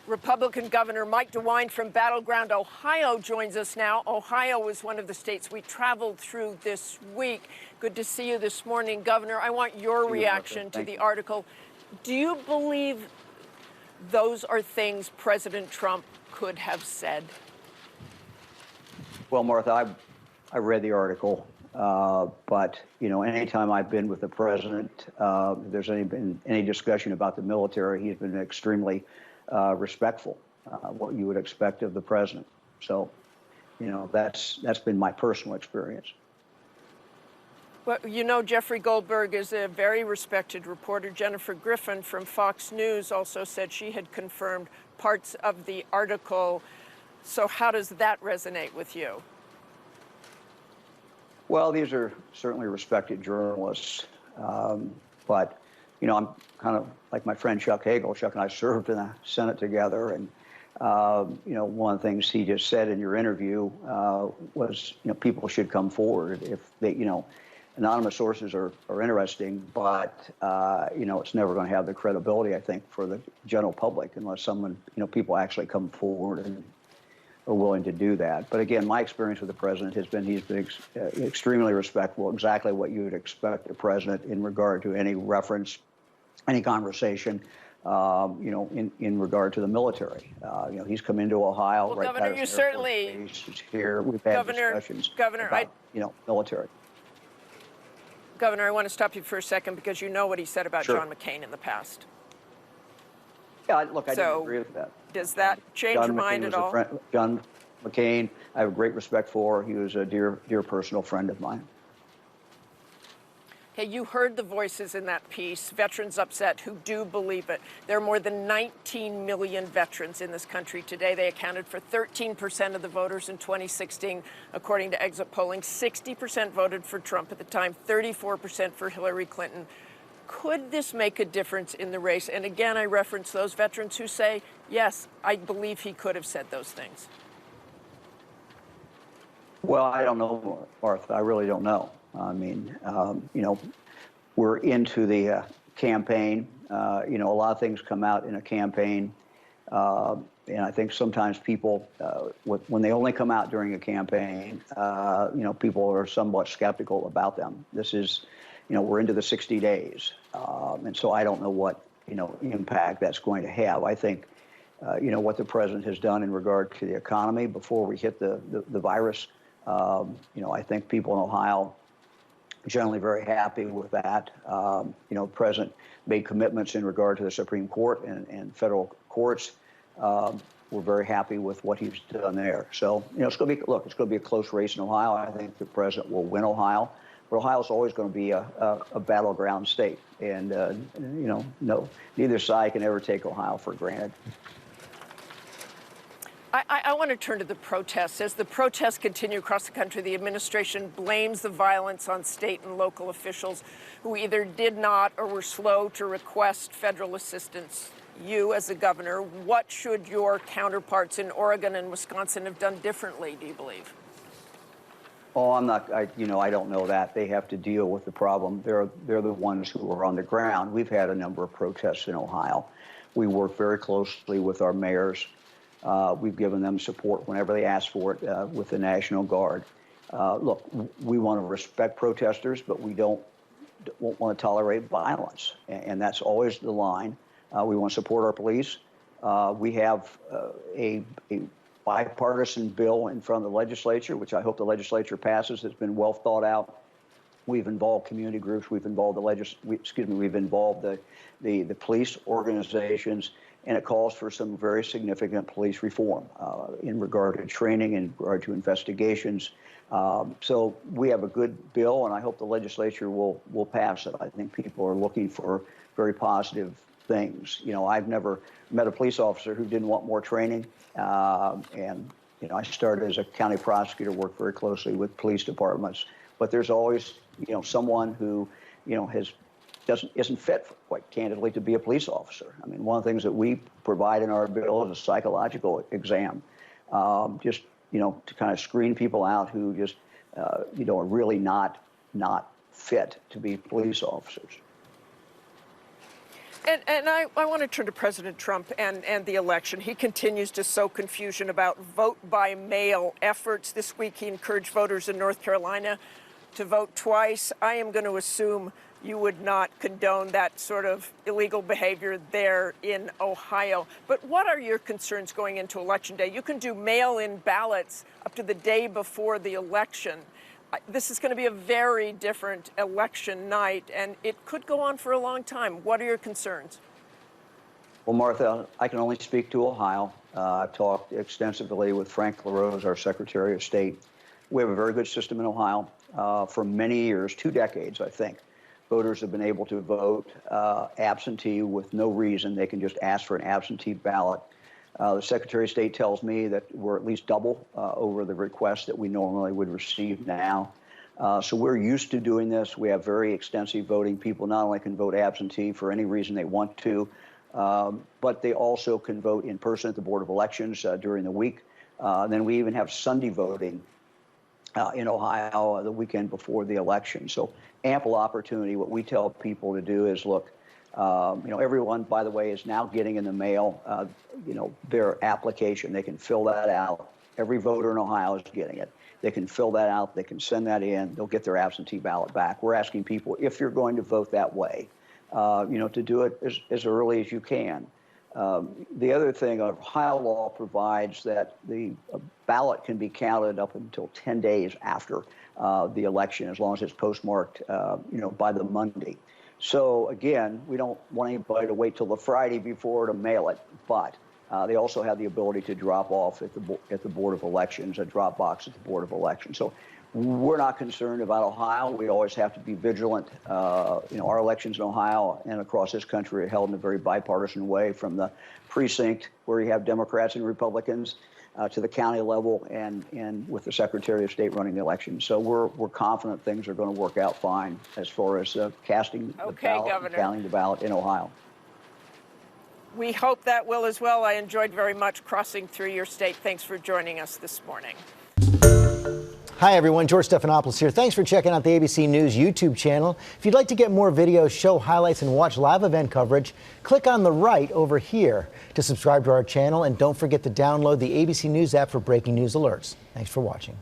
Republican Governor Mike DeWine from Battleground, Ohio joins us now. Ohio is one of the states we traveled through this week. Good to see you this morning, Governor. I want your reaction to the article. Do you believe those are things President Trump could have said? Well, Martha, I read the article, but, you know, anytime I've been with the president, if there's been any discussion about the military, he's been extremely respectful, what you would expect of the president. So, you know, that's been my personal experience. Well, you know, Jeffrey Goldberg is a very respected reporter. Jennifer Griffin from Fox News also said she had confirmed parts of the article. So how does that resonate with you? Well, these are certainly respected journalists, but, you know, I'm kind of like my friend Chuck Hagel. Chuck and I served in the Senate together, and, you know, one of the things he just said in your interview was, you know, people should come forward if they, you know, anonymous sources are interesting, but, you know, it's never going to have the credibility, I think, for the general public unless someone, you know, people actually come forward and are willing to do that. But again, my experience with the president has been he's been extremely respectful, exactly what you would expect the president in regard to any reference, any conversation, you know, in regard to the military. You know, he's come into Ohio. Well, right, Governor, you certainly here. We've had discussions about, you know, military. Governor, I want to stop you for a second because you know what he said about John McCain in the past. Yeah, look, I didn't agree with that. Does that change your mind at all? John McCain, I have great respect for. He was a dear personal friend of mine. Hey, you heard the voices in that piece, veterans upset who do believe it. There are more than 19 million veterans in this country today. They accounted for 13% of the voters in 2016, according to exit polling. 60% voted for Trump at the time, 34% for Hillary Clinton. Could this make a difference in the race? And again, I reference those veterans who say, yes, I believe he could have said those things. Well, I don't know, Martha. I really don't know. I mean, you know, we're into the campaign. You know, a lot of things come out in a campaign. And I think sometimes people, when they only come out during a campaign, you know, people are somewhat skeptical about them. This is, you know, we're into the 60 days. And so I don't know what, you know, impact that's going to have. I think, you know, what the president has done in regard to the economy before we hit the virus, you know, I think people in Ohio generally very happy with that. You know, the president made commitments in regard to the Supreme Court and federal courts. We're very happy with what he's done there. So, you know, it's going to be, look, it's going to be a close race in Ohio. I think the president will win Ohio. But Ohio's always going to be a battleground state. And, you know, neither side can ever take Ohio for granted. I want to turn to the protests. As the protests continue across the country, the administration blames the violence on state and local officials who either did not or were slow to request federal assistance. You, as the governor, what should your counterparts in Oregon and Wisconsin have done differently, do you believe? Oh, you know, I don't know that. They have to deal with the problem. They're the ones who are on the ground. We've had a number of protests in Ohio. We work very closely with our mayors. We've given them support whenever they ask for it with the National Guard. Look, we want to respect protesters, but we won't want to tolerate violence. And that's always the line. We want to support our police. We have a bipartisan bill in front of the legislature, which I hope the legislature passes. It's been well thought out. We've involved community groups. We've involved we've involved the police organizations, and it calls for some very significant police reform in regard to training, in regard to investigations. So we have a good bill, and I hope the legislature will pass it. I think people are looking for very positive things. You know, I've never met a police officer who didn't want more training. And, you know, I started as a county prosecutor, worked very closely with police departments. But there's always, you know, someone who, you know, isn't fit, quite candidly, to be a police officer. I mean, one of the things that we provide in our bill is a psychological exam, just, you know, to kind of screen people out who just, you know, are really not fit to be police officers. And I want to turn to President Trump and the election. He continues to sow confusion about vote by mail efforts. This week, he encouraged voters in North Carolina to vote twice. I am going to assume you would not condone that sort of illegal behavior there in Ohio. But what are your concerns going into Election Day? You can do mail-in ballots up to the day before the election. This is going to be a very different election night, and it could go on for a long time. What are your concerns? Well, Martha, I can only speak to Ohio. I've talked extensively with Frank LaRose, our Secretary of State. We have a very good system in Ohio. For many years, 2 decades, I think, voters have been able to vote absentee with no reason. They can just ask for an absentee ballot. The Secretary of State tells me that we're at least double over the requests that we normally would receive now. So we're used to doing this. We have very extensive voting. People not only can vote absentee for any reason they want to, but they also can vote in person at the Board of Elections during the week. Then we even have Sunday voting in Ohio the weekend before the election. So ample opportunity. What we tell people to do is, look, everyone, by the way, is now getting in the mail, their application. They can fill that out. Every voter in Ohio is getting it. They can fill that out. They can send that in. They'll get their absentee ballot back. We're asking people, if you're going to vote that way, to do it as early as you can. The other thing, Ohio law provides that the ballot can be counted up until 10 days after the election, as long as it's postmarked, by the Monday. So again, we don't want anybody to wait till the Friday before to mail it, but they also have the ability to drop off at the Board of Elections, a drop box at the Board of Elections. So we're not concerned about Ohio. We always have to be vigilant. Our elections in Ohio and across this country are held in a very bipartisan way, from the precinct where you have Democrats and Republicans to the county level and with the Secretary of State running the election. So we're confident things are going to work out fine as far as casting the ballot and counting the ballot in Ohio. We hope that will as well. I enjoyed very much crossing through your state. Thanks for joining us this morning. Hi, everyone. George Stephanopoulos here. Thanks for checking out the ABC News YouTube channel. If you'd like to get more videos, show highlights, and watch live event coverage, click on the right over here to subscribe to our channel. And don't forget to download the ABC News app for breaking news alerts. Thanks for watching.